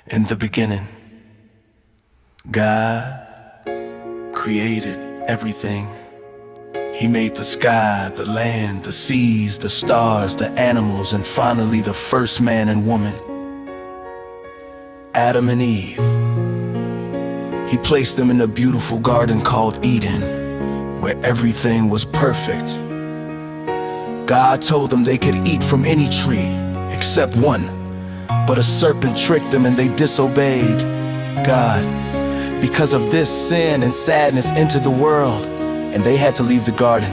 In the beginning, God created everything. He made the sky, the land, the seas, the stars, the animals, and finally the first man and woman, Adam and Eve. He placed them in a beautiful garden called Eden, where everything was perfect. God told them they could eat from any tree except one, but a serpent tricked them and they disobeyed God. Because of this, sin and sadness entered the world, and they had to leave the garden.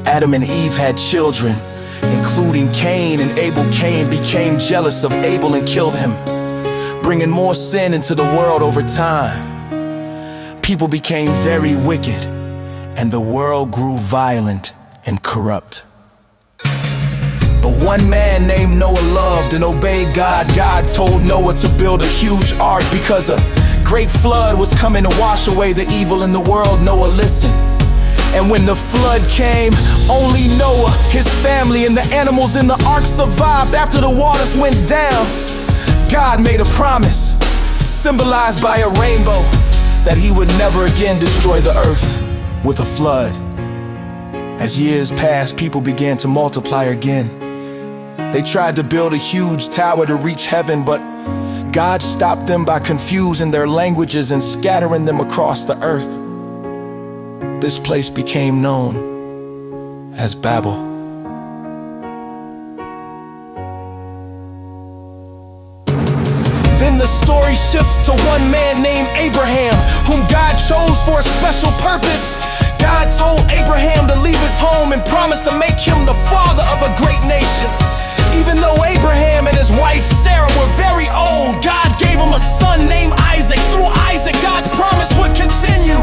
Adam and Eve had children, including Cain and Abel. Cain became jealous of Abel and killed him, bringing more sin into the world over time. People became very wicked, and the world grew violent and corrupt. But one man named Noah loved and obeyed God. God told Noah to build a huge ark because a great flood was coming to wash away the evil in the world. Noah listened. And when the flood came, only Noah, his family, and the animals in the ark survived after the waters went down. God made a promise, symbolized by a rainbow, that he would never again destroy the earth with a flood. As years passed, people began to multiply again. They tried to build a huge tower to reach heaven, but God stopped them by confusing their languages and scattering them across the earth. This place became known as Babel. Then the story shifts to one man named Abraham, whom God chose for a special purpose. God told Abraham to leave his home and promised to make him the father of a great nation. Even though Abraham and his wife Sarah were very old, God gave him a son named Isaac. Through Isaac, God's promise would continue.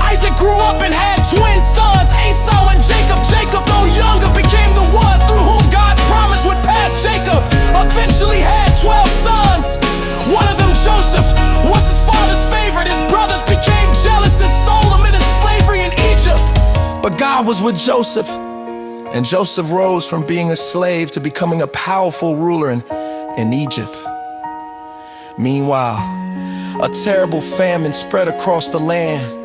Isaac grew up and had twin sons, Esau and Jacob. Jacob, though younger, became the one through whom God's promise would pass. Jacob eventually had 12 sons. One of them, Joseph, was his father's favorite. His brothers became jealous and sold him into slavery in Egypt. But God was with Joseph, and Joseph rose from being a slave to becoming a powerful ruler in Egypt. Meanwhile, a terrible famine spread across the land.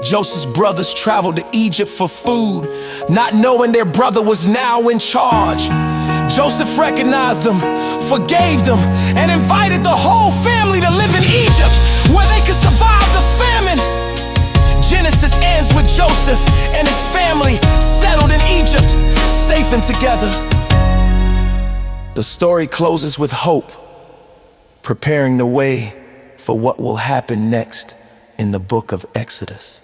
Joseph's brothers traveled to Egypt for food, not knowing their brother was now in charge. Joseph recognized them, forgave them, and invited the whole family to live in Egypt, where they could survive the famine. Genesis ends with Joseph and his family settled in Egypt, safe and together. The story closes with hope, preparing the way for what will happen next in the book of Exodus.